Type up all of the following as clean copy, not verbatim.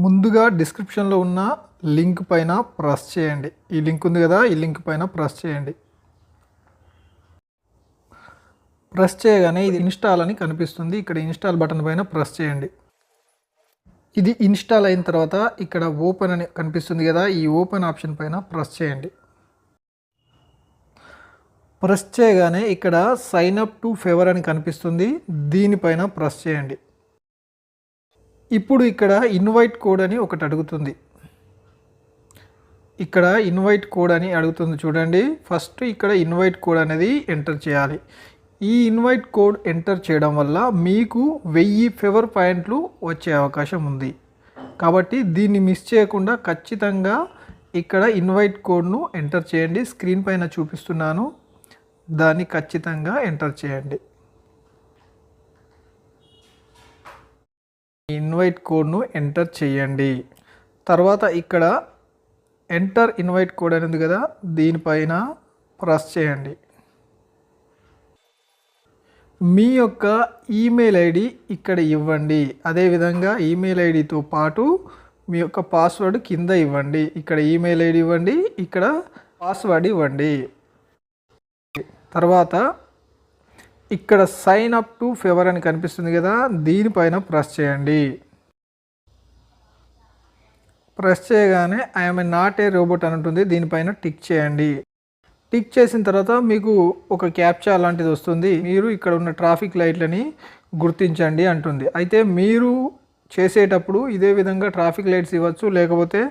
ముందుగా డిస్క్రిప్షన్లో ఉన్న లింక్ పైన ప్రెస్ చేయండి. ఈ లింక్ ఉంది కదా, ఈ లింక్ పైన ప్రెస్ చేయండి. ప్రెస్ చేయగానే ఇది ఇన్స్టాల్ అని కనిపిస్తుంది. ఇక్కడ ఇన్స్టాల్ బటన్ పైన ప్రెస్ చేయండి. ఇది ఇన్స్టాల్ అయిన తర్వాత ఇక్కడ ఓపెన్ అని కనిపిస్తుంది కదా, ఈ ఓపెన్ ఆప్షన్ పైన ప్రెస్ చేయండి. ప్రెస్ చేయగానే ఇక్కడ సైన్ అప్ టు ఫేవర్ అని కనిపిస్తుంది, దీనిపైన ప్రెస్ చేయండి. ఇప్పుడు ఇక్కడ ఇన్వైట్ కోడ్ అని ఒకటి అడుగుతుంది. ఇక్కడ ఇన్వైట్ కోడ్ అని అడుగుతుంది చూడండి. ఫస్ట్ ఇక్కడ ఇన్వైట్ కోడ్ అనేది ఎంటర్ చేయాలి. ఈ ఇన్వైట్ కోడ్ ఎంటర్ చేయడం వల్ల మీకు 1000 ఫేవర్ పాయింట్లు వచ్చే అవకాశం ఉంది. కాబట్టి దీన్ని మిస్ చేయకుండా ఖచ్చితంగా ఇక్కడ ఇన్వైట్ కోడ్ను ఎంటర్ చేయండి. స్క్రీన్ పైన చూపిస్తున్నాను, దాన్ని ఖచ్చితంగా ఎంటర్ చేయండి. ఇన్వైట్ కోడ్ను ఎంటర్ చేయండి. తర్వాత ఇక్కడ ఎంటర్ ఇన్వైట్ కోడ్ అనేది కదా, దీనిపైన ప్రెస్ చేయండి. మీ యొక్క ఈమెయిల్ ఐడి ఇక్కడ ఇవ్వండి. అదేవిధంగా ఈమెయిల్ ఐడితో పాటు మీ యొక్క పాస్వర్డ్ కింద ఇవ్వండి. ఇక్కడ ఈమెయిల్ ఐడి ఇవ్వండి, ఇక్కడ పాస్వర్డ్ ఇవ్వండి. తర్వాత ఇక్కడ సైన్ అప్ టు ఫేవర్ అని కనిపిస్తుంది కదా, దీనిపైన ప్రెస్ చేయండి. ప్రెస్ చేయగానే ఐఎమ్ నాట్ ఏ రోబోట్ అని ఉంటుంది, దీనిపైన టిక్ చేయండి. టిక్ చేసిన తర్వాత మీకు ఒక క్యాప్చా లాంటిది వస్తుంది. మీరు ఇక్కడ ఉన్న ట్రాఫిక్ లైట్లని గుర్తించండి అంటుంది. అయితే మీరు చేసేటప్పుడు ఇదే విధంగా ట్రాఫిక్ లైట్స్ ఇవ్వచ్చు, లేకపోతే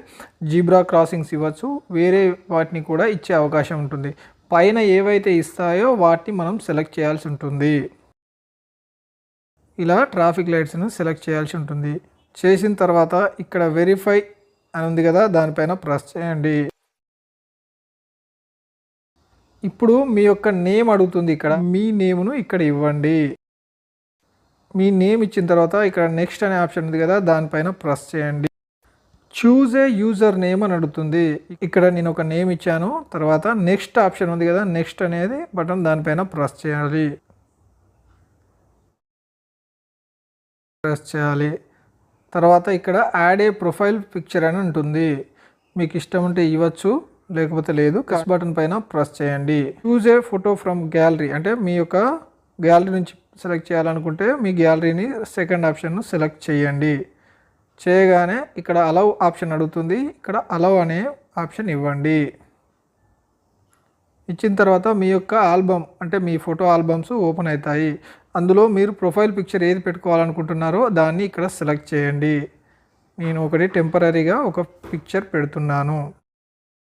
జీబ్రా క్రాసింగ్స్ ఇవ్వచ్చు, వేరే వాటిని కూడా ఇచ్చే అవకాశం ఉంటుంది. పైన ఏవైతే ఇస్తాయో వాటిని మనం సెలెక్ట్ చేయాల్సి ఉంటుంది. ఇలా ట్రాఫిక్ లైట్స్ను సెలెక్ట్ చేయాల్సి ఉంటుంది. చేసిన తర్వాత ఇక్కడ వెరిఫై అని ఉంది కదా, దానిపైన ప్రెస్ చేయండి. ఇప్పుడు మీ యొక్క నేమ్ అడుగుతుంది. ఇక్కడ మీ నేమ్ను ఇక్కడ ఇవ్వండి. మీ నేమ్ ఇచ్చిన తర్వాత ఇక్కడ నెక్స్ట్ అనే ఆప్షన్ ఉంది కదా, దానిపైన ప్రెస్ చేయండి. చూజ్ ఏ యూజర్ నేమ్ అని అడుగుతుంది. ఇక్కడ నేను ఒక నేమ్ ఇచ్చాను. తర్వాత నెక్స్ట్ ఆప్షన్ ఉంది కదా, నెక్స్ట్ అనేది బటన్, దానిపైన ప్రెస్ చేయాలి. తర్వాత ఇక్కడ యాడ్ ఏ ప్రొఫైల్ పిక్చర్ అని ఉంటుంది. మీకు ఇష్టం ఉంటే ఇవ్వచ్చు, లేకపోతే లేదు. కస్ బటన్ పైన ప్రెస్ చేయండి. Choose a photo from gallery, అంటే మీ యొక్క గ్యాలరీ నుంచి సెలెక్ట్ చేయాలనుకుంటే మీ గ్యాలరీని సెకండ్ ఆప్షన్ను సెలెక్ట్ చేయండి. చేయగానే ఇక్కడ అలౌ ఆప్షన్ అడుగుతుంది. ఇక్కడ అలౌ అనే ఆప్షన్ ఇవ్వండి. ఇచ్చిన తర్వాత మీ యొక్క ఆల్బమ్, అంటే మీ ఫోటో ఆల్బమ్స్ ఓపెన్ అవుతాయి. అందులో మీరు ప్రొఫైల్ పిక్చర్ ఏది పెట్టుకోవాలనుకుంటున్నారో దాన్ని ఇక్కడ సెలెక్ట్ చేయండి. నేను ఒకటి టెంపరీగా ఒక పిక్చర్ పెడుతున్నాను.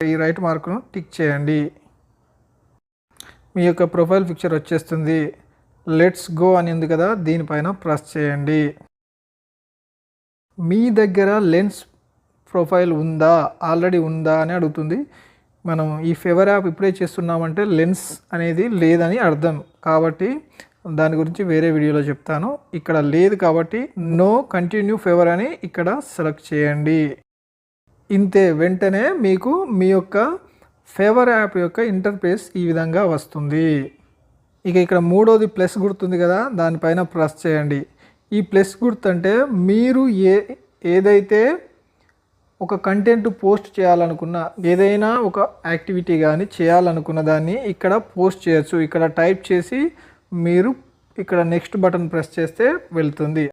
ఈ రైట్ మార్కును టిక్ చేయండి. మీ యొక్క ప్రొఫైల్ పిక్చర్ వచ్చేస్తుంది. లెట్స్ గో అని ఉంది కదా, దీనిపైన ప్రెస్ చేయండి. మీ దగ్గర లెన్స్ ప్రొఫైల్ ఉందా, ఆల్రెడీ ఉందా అని అడుగుతుంది. మనం ఈ ఫేవర్ యాప్ ఇప్పుడే చేస్తున్నామంటే లెన్స్ అనేది లేదని అర్థం. కాబట్టి దాని గురించి వేరే వీడియోలో చెప్తాను. ఇక్కడ లేదు కాబట్టి నో కంటిన్యూ ఫేవర్ అని ఇక్కడ సెలెక్ట్ చేయండి. ఇంతే, వెంటనే మీకు మీ యొక్క ఫేవర్ యాప్ యొక్క ఇంటర్ఫేస్ ఈ విధంగా వస్తుంది. ఇక ఇక్కడ మూడోది ప్లస్ గుర్తుంది కదా, దానిపైన ప్రెస్ చేయండి. ఈ ప్లస్ గుర్తు అంటే మీరు ఏదైతే ఒక కంటెంట్ పోస్ట్ చేయాలనుకున్న, ఏదైనా ఒక యాక్టివిటీ కానీ చేయాలనుకున్న దాన్ని ఇక్కడ పోస్ట్ చేయొచ్చు. ఇక్కడ టైప్ చేసి మీరు ఇక్కడ నెక్స్ట్ బటన్ ప్రెస్ చేస్తే వెళ్తుంది.